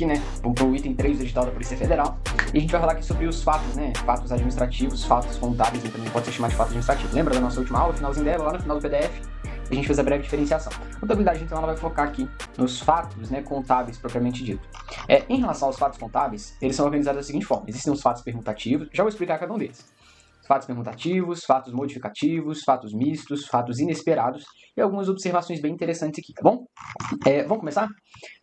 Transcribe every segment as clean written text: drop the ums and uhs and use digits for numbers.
aqui, né, para o item 3 do edital da Polícia Federal, e a gente vai falar aqui sobre os fatos, né, fatos administrativos, fatos contábeis, e também pode ser chamado de fato administrativo. Lembra da nossa última aula, finalzinho dela, lá no final do PDF, a gente fez a breve diferenciação. A contabilidade, então, ela vai focar aqui nos fatos, né, contábeis, propriamente dito. Em relação aos fatos contábeis, eles são organizados da seguinte forma: existem os fatos permutativos, já vou explicar cada um deles. Fatos permutativos, fatos modificativos, fatos mistos, fatos inesperados e algumas observações bem interessantes aqui, tá bom? Vamos começar?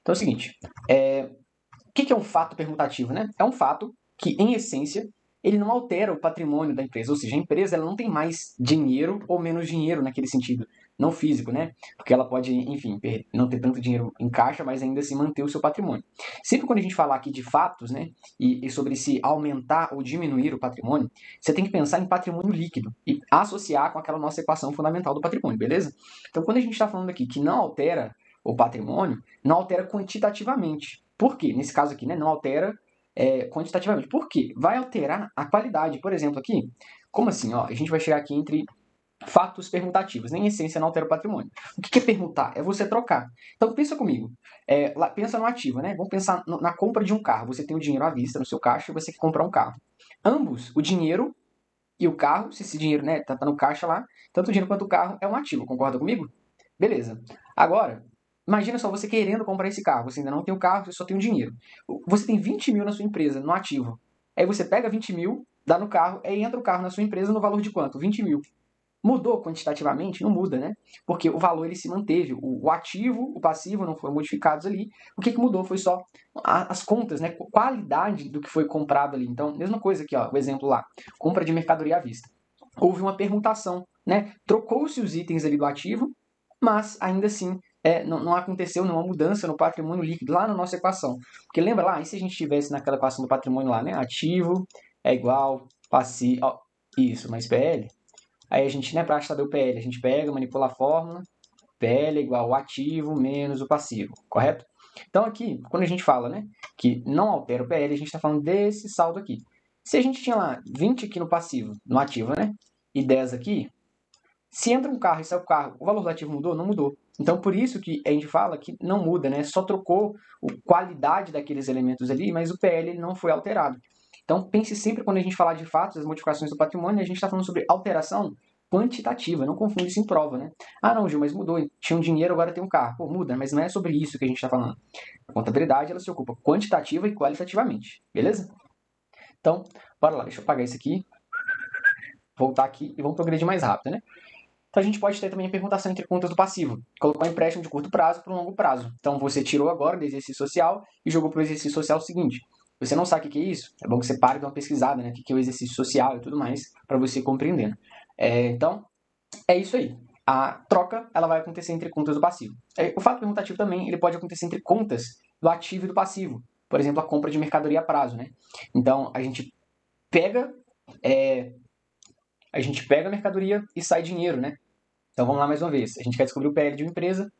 Então é o seguinte, o que é um fato permutativo, né? É um fato que, em essência, ele não altera o patrimônio da empresa, ou seja, a empresa ela não tem mais dinheiro ou menos dinheiro naquele sentido, não físico, né? Porque ela pode, enfim, não ter tanto dinheiro em caixa, mas ainda assim manter o seu patrimônio. Sempre quando a gente falar aqui de fatos, né, e sobre se aumentar ou diminuir o patrimônio, você tem que pensar em patrimônio líquido e associar com aquela nossa equação fundamental do patrimônio, beleza? Então, quando a gente está falando aqui que não altera o patrimônio, não altera quantitativamente. Por quê? Nesse caso aqui, né, não altera quantitativamente. Por quê? Vai alterar a qualidade. Por exemplo, aqui, como assim? Ó, a gente vai chegar aqui entre fatos permutativos. Nem essência não altera o patrimônio. O que é permutar? É você trocar. Então, pensa comigo. Pensa no ativo, né? Vamos pensar na compra de um carro. Você tem o dinheiro à vista no seu caixa e você quer comprar um carro. Ambos, o dinheiro e o carro, se esse dinheiro, né, tá no caixa lá, tanto o dinheiro quanto o carro é um ativo. Concorda comigo? Beleza. Agora, imagina só você querendo comprar esse carro. Você ainda não tem o carro, você só tem o dinheiro. Você tem 20 mil na sua empresa, no ativo. Aí você pega 20 mil, dá no carro, aí entra o carro na sua empresa no valor de quanto? 20 mil. Mudou quantitativamente? Não muda, né? Porque o valor ele se manteve. O ativo, o passivo não foram modificados ali. O que mudou foi só as contas, né? Qualidade do que foi comprado ali. Então, mesma coisa aqui, ó, o exemplo lá. Compra de mercadoria à vista. Houve uma permutação, né? Trocou-se os itens ali do ativo, mas ainda assim não aconteceu nenhuma mudança no patrimônio líquido lá na nossa equação. Porque lembra lá, e se a gente tivesse naquela equação do patrimônio lá, né? Ativo é igual passivo. Ó, isso, mais PL. Aí a gente, né, para saber o PL, a gente pega, manipula a fórmula, PL é igual o ativo menos o passivo, correto? Então aqui, quando a gente fala, né, que não altera o PL, a gente está falando desse saldo aqui. Se a gente tinha lá 20 aqui no passivo, no ativo, né, e 10 aqui, se entra um carro e sai o carro, o valor do ativo mudou? Não mudou. Então por isso que a gente fala que não muda, né, só trocou a qualidade daqueles elementos ali, mas o PL ele não foi alterado. Então, pense sempre quando a gente falar de fatos, as modificações do patrimônio, a gente está falando sobre alteração quantitativa, não confunde isso em prova, né? Ah, não, Gil, mas mudou, tinha um dinheiro, agora tem um carro. Pô, muda, mas não é sobre isso que a gente está falando. A contabilidade, ela se ocupa quantitativa e qualitativamente, beleza? Então, bora lá, deixa eu apagar isso aqui, voltar aqui e vamos progredir mais rápido, né? Então a gente pode ter também a permutação entre contas do passivo. Colocar um empréstimo de curto prazo para um longo prazo. Então você tirou agora do exercício social e jogou para o exercício social seguinte. Você não sabe o que é isso? É bom que você pare e dê uma pesquisada, né? O que é o exercício social e tudo mais, para você compreender. Então, é isso aí. A troca ela vai acontecer entre contas do passivo. O fato permutativo também ele pode acontecer entre contas do ativo e do passivo. Por exemplo, a compra de mercadoria a prazo, né? Então a gente pega a mercadoria e sai dinheiro, né? Então vamos lá mais uma vez. A gente quer descobrir o PL de uma empresa.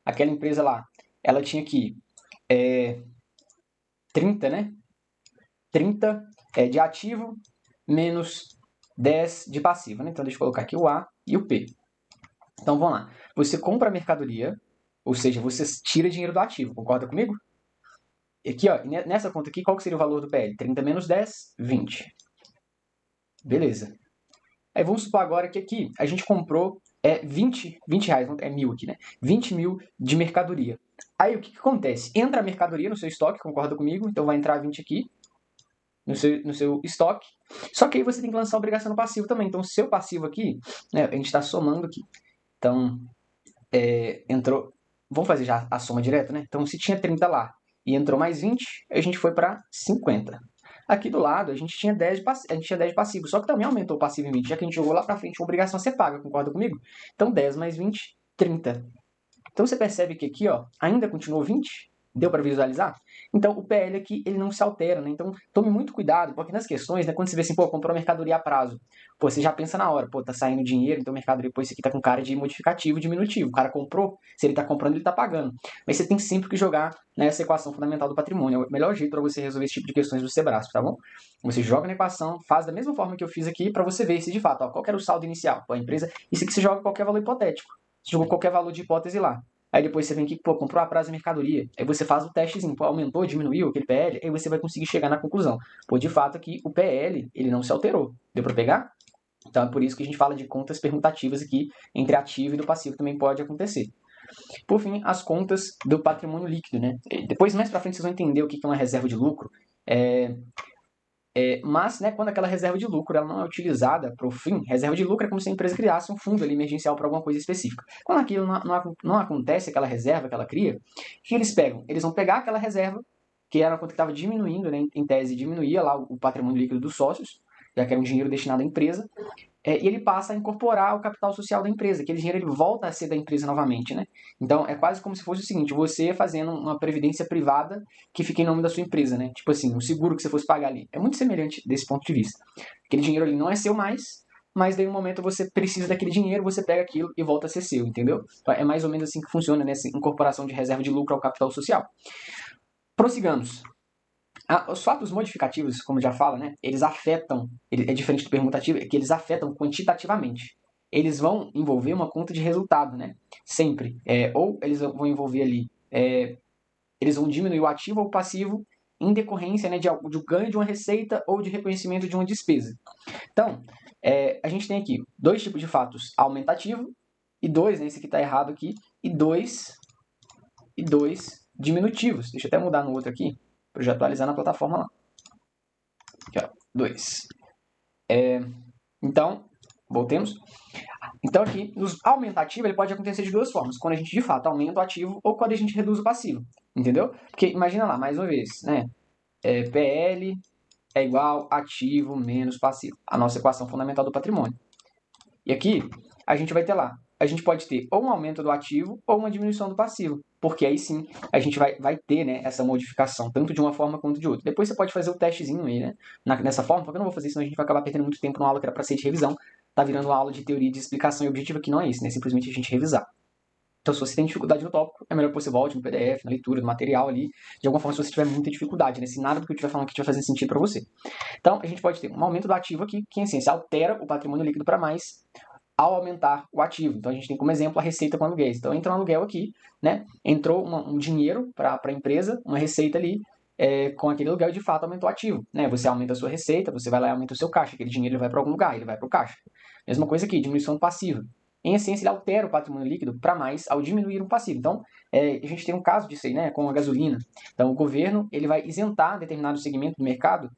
Aquela empresa lá, ela tinha aqui 30, né? 30 de ativo menos 10 de passivo, né? Então deixa eu colocar aqui o A e o P. Então vamos lá. Você compra a mercadoria, ou seja, você tira dinheiro do ativo. Concorda comigo? Aqui, ó, nessa conta aqui, qual que seria o valor do PL? 30 menos 10, 20. Beleza. Aí vamos supor agora que aqui a gente comprou 20 reais, é mil aqui, né? 20 mil de mercadoria. Aí o que acontece? Entra a mercadoria no seu estoque, concorda comigo? Então vai entrar 20 aqui no seu estoque. Só que aí você tem que lançar a obrigação no passivo também. Então o seu passivo aqui, né, a gente está somando aqui. Então entrou... Vamos fazer já a soma direta, né? Então se tinha 30 lá e entrou mais 20, a gente foi para 50. Aqui do lado, a gente tinha 10 de passivo, só que também aumentou o passivo em 20, já que a gente jogou lá para frente uma obrigação a ser paga, concorda comigo? Então 10 mais 20, 30. Então você percebe que aqui, ó, ainda continuou 20? Deu para visualizar? Então o PL aqui, ele não se altera, né? Então tome muito cuidado, porque nas questões, né, quando você vê assim, pô, comprou mercadoria a prazo, pô, você já pensa na hora, pô, tá saindo dinheiro, então mercadoria, pô, isso aqui tá com cara de modificativo, diminutivo. O cara comprou, se ele tá comprando, ele tá pagando. Mas você tem sempre que jogar nessa equação fundamental do patrimônio. É o melhor jeito para você resolver esse tipo de questões do Sebrasp, tá bom? Você joga na equação, faz da mesma forma que eu fiz aqui, para você ver se de fato, ó, qual era o saldo inicial. Pô, a empresa, isso aqui você joga qualquer valor hipotético. Você jogou qualquer valor de hipótese lá. Aí depois você vem aqui, pô, comprou a prazo de mercadoria. Aí você faz o testezinho, pô, aumentou, diminuiu aquele PL, aí você vai conseguir chegar na conclusão. Pô, de fato aqui o PL, ele não se alterou. Deu para pegar? Então é por isso que a gente fala de contas permutativas aqui, entre ativo e do passivo também pode acontecer. Por fim, as contas do patrimônio líquido, né? Depois, mais para frente, vocês vão entender o que é uma reserva de lucro. Mas, né, quando aquela reserva de lucro ela não é utilizada para o fim, reserva de lucro é como se a empresa criasse um fundo ali emergencial para alguma coisa específica. Quando aquilo não acontece, aquela reserva que ela cria, o que eles pegam? Eles vão pegar aquela reserva, que era uma conta que estava diminuindo, né, em tese diminuía lá o patrimônio líquido dos sócios, já que era um dinheiro destinado à empresa, e ele passa a incorporar o capital social da empresa. Aquele dinheiro ele volta a ser da empresa novamente, né? Então é quase como se fosse o seguinte: você fazendo uma previdência privada que fica em nome da sua empresa, né? Tipo assim, um seguro que você fosse pagar ali. É muito semelhante desse ponto de vista. Aquele dinheiro ali não é seu mais, mas daí um momento você precisa daquele dinheiro, você pega aquilo e volta a ser seu, entendeu? Então, é mais ou menos assim que funciona nessa incorporação de reserva de lucro ao capital social. Prossigamos. Os fatos modificativos, como já fala, né, eles afetam, é diferente do permutativo, é que eles afetam quantitativamente. Eles vão envolver uma conta de resultado, né? Sempre. Ou eles vão envolver ali, eles vão diminuir o ativo ou o passivo em decorrência, né, de ganho de uma receita ou de reconhecimento de uma despesa. Então, a gente tem aqui dois tipos de fatos: aumentativo e dois, né, esse aqui está errado aqui, e dois diminutivos. Deixa eu até mudar no outro aqui, para já atualizar na plataforma lá. Aqui, ó, 2. Então, voltemos. Então aqui, no aumentativo, ele pode acontecer de duas formas. Quando a gente, de fato, aumenta o ativo ou quando a gente reduz o passivo. Entendeu? Porque, imagina lá, mais uma vez, né? PL é igual ativo menos passivo. A nossa equação fundamental do patrimônio. E aqui, a gente vai ter lá. A gente pode ter ou um aumento do ativo ou uma diminuição do passivo. Porque aí sim, a gente vai ter, né, essa modificação, tanto de uma forma quanto de outra. Depois você pode fazer o testezinho aí, né? Nessa forma, porque eu não vou fazer isso, senão a gente vai acabar perdendo muito tempo numa aula que era para ser de revisão. Tá virando uma aula de teoria de explicação e objetivo que não é isso, né? Simplesmente a gente revisar. Então, se você tem dificuldade no tópico, é melhor que você volte no PDF, na leitura do material ali. De alguma forma, se você tiver muita dificuldade, né? Se nada do que eu estiver falando aqui estiver fazendo sentido para você. Então, a gente pode ter um aumento do ativo aqui, que em essência altera o patrimônio líquido para mais ao aumentar o ativo. Então, a gente tem como exemplo a receita com aluguéis. Então, entra um aluguel aqui, né? Entrou um dinheiro para a empresa, uma receita ali, com aquele aluguel, de fato, aumentou o ativo. Né? Você aumenta a sua receita, você vai lá e aumenta o seu caixa. Aquele dinheiro ele vai para algum lugar, ele vai para o caixa. Mesma coisa aqui, diminuição do passivo. Em essência, ele altera o patrimônio líquido para mais ao diminuir o passivo. Então, a gente tem um caso disso aí, né, com a gasolina. Então, o governo ele vai isentar determinado segmento do mercado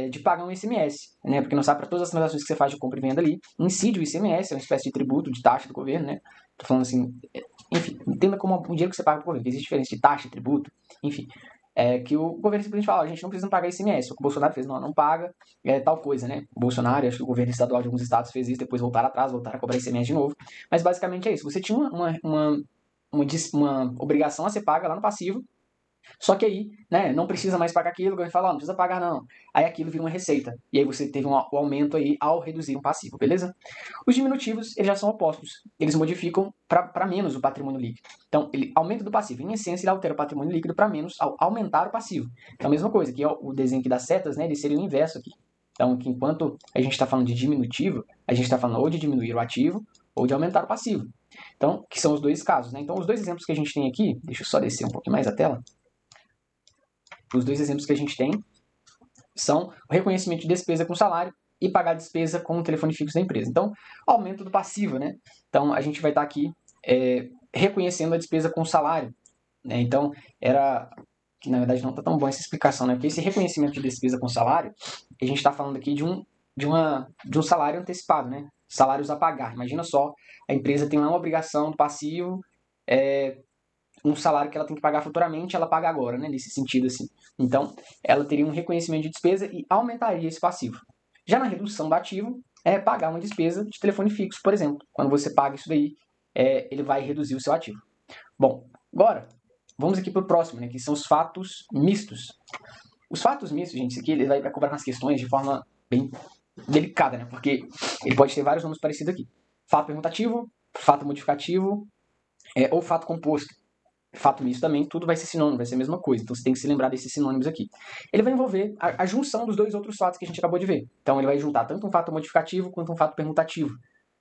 de pagar um ICMS, né? Porque não sabe, para todas as transações que você faz de compra e venda ali, incide o ICMS, é uma espécie de tributo, de taxa do governo, né? Tô falando assim, enfim, entenda como um dinheiro que você paga para o governo, que existe diferença de taxa, tributo, enfim. Que o governo simplesmente fala: a gente não precisa pagar ICMS. O que o Bolsonaro fez, não paga, tal coisa, né? O Bolsonaro, acho que o governo estadual de alguns estados fez isso, depois voltaram atrás, voltaram a cobrar ICMS de novo. Mas basicamente é isso. Você tinha uma obrigação a ser paga lá no passivo, só que aí, né, não precisa mais pagar aquilo, o governo fala: não precisa pagar não. Aí aquilo vira uma receita. E aí você teve um aumento aí ao reduzir um passivo, beleza? Os diminutivos, eles já são opostos. Eles modificam para menos o patrimônio líquido. Então, ele aumenta do passivo. Em essência, ele altera o patrimônio líquido para menos ao aumentar o passivo. Então, a mesma coisa. Aqui, ó, o desenho aqui das setas, né, ele seria o inverso aqui. Então, que enquanto a gente está falando de diminutivo, a gente está falando ou de diminuir o ativo ou de aumentar o passivo. Então, que são os dois casos, né? Então, os dois exemplos que a gente tem aqui, deixa eu só descer um pouquinho mais a tela. Os dois exemplos que a gente tem são o reconhecimento de despesa com salário e pagar despesa com o telefone fixo da empresa. Então, aumento do passivo, né? Então, a gente vai estar aqui reconhecendo a despesa com salário. Né? Então, que na verdade não está tão boa essa explicação, né? Porque esse reconhecimento de despesa com salário, a gente está falando aqui de um salário antecipado, né? Salários a pagar. Imagina só, a empresa tem uma obrigação do passivo, um salário que ela tem que pagar futuramente, ela paga agora, né? Nesse sentido, assim. Então, ela teria um reconhecimento de despesa e aumentaria esse passivo. Já na redução do ativo, é pagar uma despesa de telefone fixo, por exemplo. Quando você paga isso daí, ele vai reduzir o seu ativo. Bom, agora, vamos aqui para o próximo, né? Que são os fatos mistos. Os fatos mistos, gente, isso aqui ele vai cobrar nas questões de forma bem delicada, né? Porque ele pode ter vários nomes parecidos aqui. Fato permutativo, fato modificativo, ou fato composto. Fato misto também, tudo vai ser sinônimo, vai ser a mesma coisa. Então você tem que se lembrar desses sinônimos aqui. Ele vai envolver a junção dos dois outros fatos que a gente acabou de ver. Então ele vai juntar tanto um fato modificativo quanto um fato permutativo.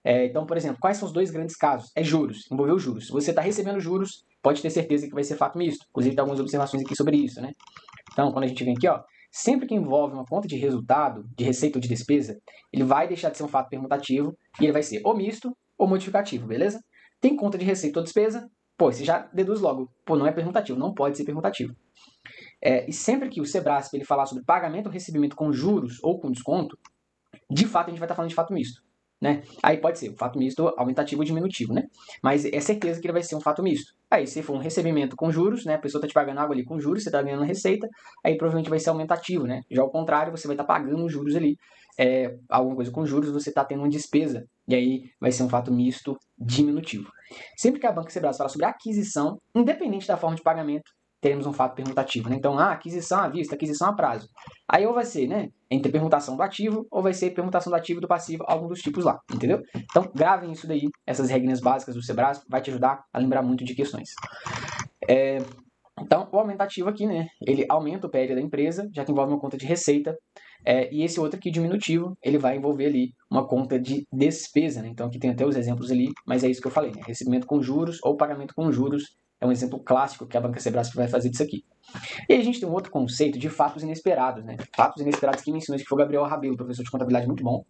Então, por exemplo, quais são os dois grandes casos? Juros, envolveu juros. Você está recebendo juros pode ter certeza que vai ser fato misto. Inclusive, tem algumas observações aqui sobre isso, né? Então, quando a gente vem aqui, ó, sempre que envolve uma conta de resultado, de receita ou de despesa, ele vai deixar de ser um fato permutativo e ele vai ser ou misto ou modificativo, beleza? Tem conta de receita ou despesa, pô, você já deduz logo, pô, não é permutativo, não pode ser permutativo. E sempre que o Sebrasp ele falar sobre pagamento ou recebimento com juros ou com desconto, de fato a gente vai estar falando de fato misto. Né? Aí pode ser o fato misto aumentativo ou diminutivo, né? Mas é certeza que ele vai ser um fato misto. Aí se for um recebimento com juros, né? A pessoa está te pagando algo ali com juros, você está ganhando receita, aí provavelmente vai ser aumentativo, né? Já ao contrário, você vai estar pagando juros ali, alguma coisa com juros, você está tendo uma despesa, e aí vai ser um fato misto diminutivo. Sempre que a Banca Sebrasp fala sobre aquisição, independente da forma de pagamento, teremos um fato permutativo, né? Então, aquisição à vista, aquisição a prazo. Aí ou vai ser, né, entre permutação do ativo ou vai ser permutação do ativo e do passivo, algum dos tipos lá, entendeu? Então, gravem isso daí, essas regrinhas básicas do Sebrasp, vai te ajudar a lembrar muito de questões. Então, o aumentativo aqui, né, ele aumenta o PL da empresa, já que envolve uma conta de receita, e esse outro aqui, diminutivo, ele vai envolver ali uma conta de despesa, né? Então, aqui tem até os exemplos ali, mas é isso que eu falei, né? Recebimento com juros ou pagamento com juros é um exemplo clássico que a Banca Sebrasp vai fazer disso aqui. E aí a gente tem um outro conceito de fatos inesperados, né? Fatos inesperados que me ensinou, que foi o Gabriel Rabelo, professor de contabilidade muito bom.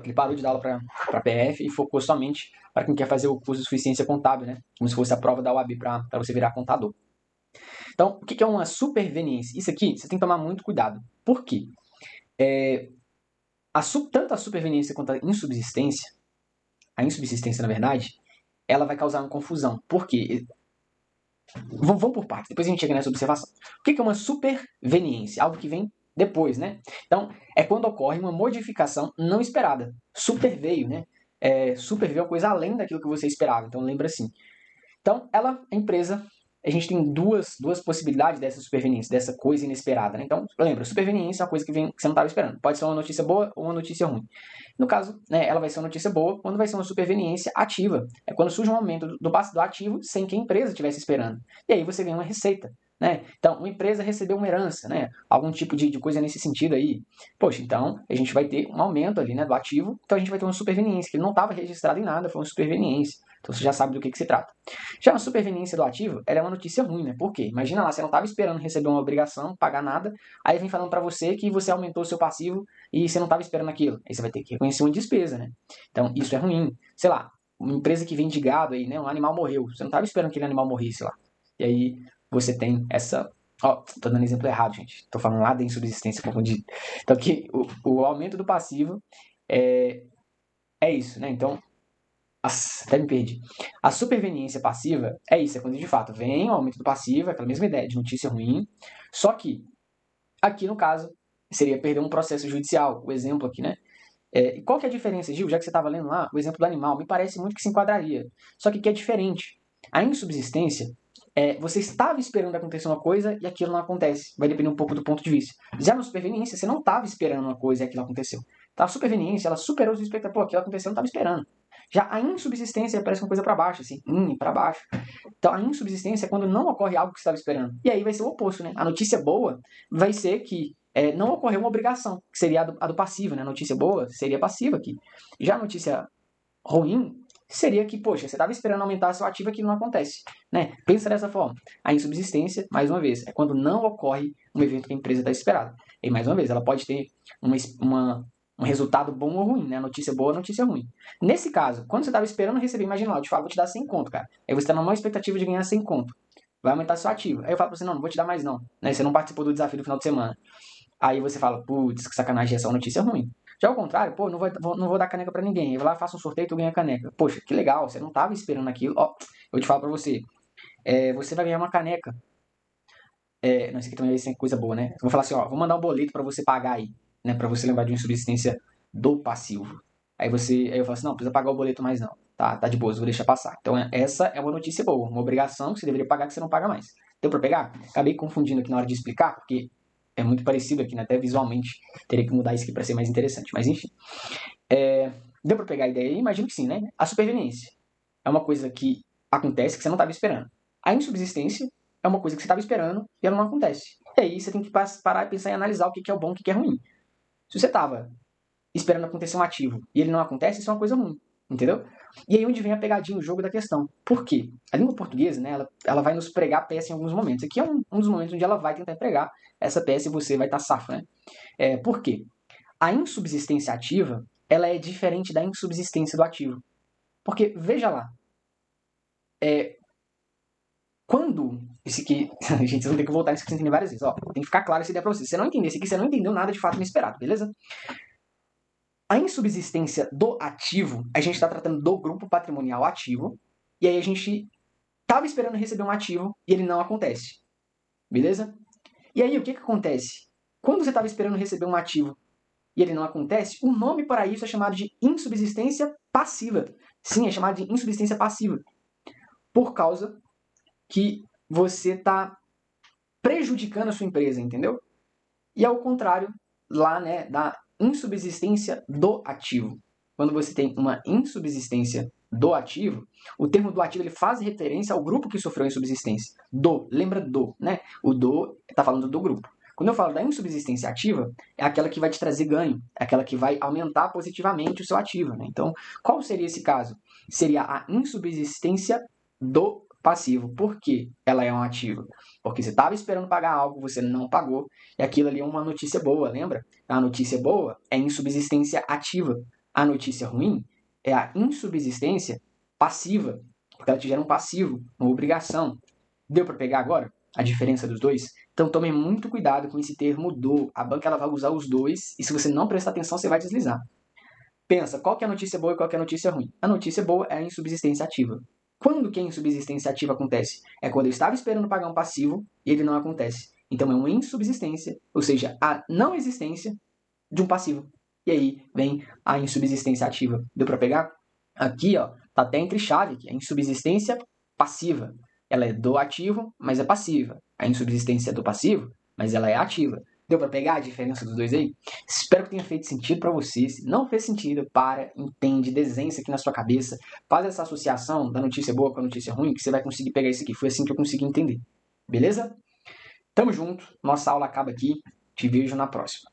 Ele parou de dar aula para PF e focou somente para quem quer fazer o curso de suficiência contábil, né? Como se fosse a prova da UAB para você virar contador. Então, o que é uma superveniência? Isso aqui você tem que tomar muito cuidado. Por quê? Tanto a superveniência quanto a insubsistência, na verdade, ela vai causar uma confusão. Por quê? Vamos por partes, depois a gente chega nessa observação. O que é uma superveniência? Algo que vem depois, né? Então, é quando ocorre uma modificação não esperada. Superveio, né? Superveio é uma coisa além daquilo que você esperava. Então, lembra assim. Então, a empresa, a gente tem duas possibilidades dessa superveniência, dessa coisa inesperada, né? Então, lembra, superveniência é uma coisa que você não estava esperando. Pode ser uma notícia boa ou uma notícia ruim. No caso, né, ela vai ser uma notícia boa quando vai ser uma superveniência ativa. É quando surge um aumento do ativo sem que a empresa estivesse esperando. E aí você ganha uma receita. Né? Então, uma empresa recebeu uma herança, né? Algum tipo de coisa nesse sentido aí. Poxa, então a gente vai ter um aumento ali, né, do ativo, então a gente vai ter uma superveniência, que não estava registrado em nada, foi uma superveniência. Então você já sabe do que se trata. Já a superveniência do ativo, ela é uma notícia ruim, né? Por quê? Imagina lá, você não estava esperando receber uma obrigação, pagar nada, aí vem falando para você que você aumentou o seu passivo e você não estava esperando aquilo. Aí você vai ter que reconhecer uma despesa, né? Então isso é ruim. Sei lá, uma empresa que vende gado aí, né? Um animal morreu. Você não estava esperando que aquele animal morresse lá. E aí você tem essa... tô dando exemplo errado, gente. Tô falando lá da insubsistência, confundido. Então aqui, o aumento do passivo é isso, né? Então, até me perdi. A superveniência passiva é isso, é quando de fato vem o aumento do passivo, aquela mesma ideia de notícia ruim, só que aqui no caso seria perder um processo judicial, o exemplo aqui, né? E qual que é a diferença, Gil? Já que você estava lendo lá o exemplo do animal, me parece muito que se enquadraria, só que aqui é diferente. A insubsistência você estava esperando acontecer uma coisa e aquilo não acontece, vai depender um pouco do ponto de vista. Já na superveniência, você não estava esperando uma coisa e aquilo aconteceu. Então, a superveniência, ela superou os expectativas, pô, aquilo aconteceu, eu não estava esperando. Já a insubsistência parece uma coisa para baixo, assim, para baixo. Então, a insubsistência é quando não ocorre algo que você estava esperando. E aí vai ser o oposto, né? A notícia boa vai ser que não ocorreu uma obrigação, que seria a do passivo, né? A notícia boa seria passiva aqui. Já a notícia ruim seria que, poxa, você estava esperando aumentar a sua ativa e aquilo não acontece, né? Pensa dessa forma. A insubsistência, mais uma vez, é quando não ocorre um evento que a empresa está esperando. E, mais uma vez, ela pode ter um resultado bom ou ruim, né? Notícia boa ou notícia ruim. Nesse caso, quando você estava esperando receber, imagina lá, eu te falo, vou te dar 100 conto, cara. Aí você está numa maior expectativa de ganhar 100 conto. Vai aumentar seu ativo. Aí eu falo pra você, não vou te dar mais não. Né? Você não participou do desafio do final de semana. Aí você fala, putz, que sacanagem, essa é uma notícia ruim. Já ao contrário, pô, não vou dar caneca pra ninguém. Eu vou lá, faço um sorteio e tu ganha a caneca. Poxa, que legal, você não estava esperando aquilo. Ó, eu te falo pra você, você vai ganhar uma caneca. Não, isso aqui também vai ser coisa boa, né? Eu vou falar assim, ó, vou mandar um boleto pra você pagar aí, né? Pra você lembrar de uma subsistência do passivo. Aí eu falo assim, não precisa pagar o boleto mais não. Tá de boa, vou deixar passar. Então essa é uma notícia boa, uma obrigação que você deveria pagar que você não paga mais. Deu pra pegar? Acabei confundindo aqui na hora de explicar, porque é muito parecido aqui, né? Até visualmente teria que mudar isso aqui pra ser mais interessante. Mas enfim. Deu pra pegar a ideia aí? Imagino que sim, né? A superveniência é uma coisa que acontece que você não estava esperando. A insubsistência é uma coisa que você estava esperando e ela não acontece. E aí você tem que parar e pensar e analisar o que é o bom e o que é ruim. Se você estava esperando acontecer um ativo e ele não acontece, isso é uma coisa ruim. entendeu? E aí onde vem a pegadinha, o jogo da questão. Por quê? A língua portuguesa, né, ela vai nos pregar peça em alguns momentos. Aqui é um dos momentos onde ela vai tentar pregar essa peça e você vai estar safo, né? Por quê? A insubsistência ativa, ela é diferente da insubsistência do ativo. Porque, veja lá, quando... Isso aqui, gente, vocês vão ter que voltar nisso que você entender várias vezes. Ó, tem que ficar claro essa ideia pra você. Se você não entender isso aqui, você não entendeu nada de fato inesperado, beleza? A insubsistência do ativo, a gente está tratando do grupo patrimonial ativo, e aí a gente estava esperando receber um ativo e ele não acontece, beleza? E aí o que acontece? Quando você estava esperando receber um ativo e ele não acontece, o nome para isso é chamado de insubsistência passiva. Sim, é chamado de insubsistência passiva, por causa que você está prejudicando a sua empresa, entendeu? E ao contrário, lá, né, da insubsistência do ativo. Quando você tem uma insubsistência do ativo, o termo do ativo ele faz referência ao grupo que sofreu insubsistência. Lembra do, né? O do está falando do grupo. Quando eu falo da insubsistência ativa, é aquela que vai te trazer ganho, é aquela que vai aumentar positivamente o seu ativo, né? Então, qual seria esse caso? Seria a insubsistência do passivo. Por que ela é um ativo? Porque você estava esperando pagar algo, você não pagou, e aquilo ali é uma notícia boa, lembra? A notícia boa é a insubsistência ativa. A notícia ruim é a insubsistência passiva, porque ela te gera um passivo, uma obrigação. Deu para pegar agora a diferença dos dois? Então tome muito cuidado com esse termo do. A banca ela vai usar os dois, e se você não prestar atenção, você vai deslizar. Pensa, qual que é a notícia boa e qual que é a notícia ruim? A notícia boa é a insubsistência ativa. Quando que a insubsistência ativa acontece? É quando eu estava esperando pagar um passivo e ele não acontece. Então é uma insubsistência, ou seja, a não existência de um passivo. E aí vem a insubsistência ativa. Deu para pegar? Aqui, ó, tá até entre chave aqui, a insubsistência passiva. Ela é do ativo, mas é passiva. A insubsistência é do passivo, mas ela é ativa. Deu para pegar a diferença dos dois aí? Espero que tenha feito sentido para você. Se não fez sentido, para, entende, desenha isso aqui na sua cabeça, faz essa associação da notícia boa com a notícia ruim, que você vai conseguir pegar isso aqui. Foi assim que eu consegui entender. Beleza? Tamo junto. Nossa aula acaba aqui. Te vejo na próxima.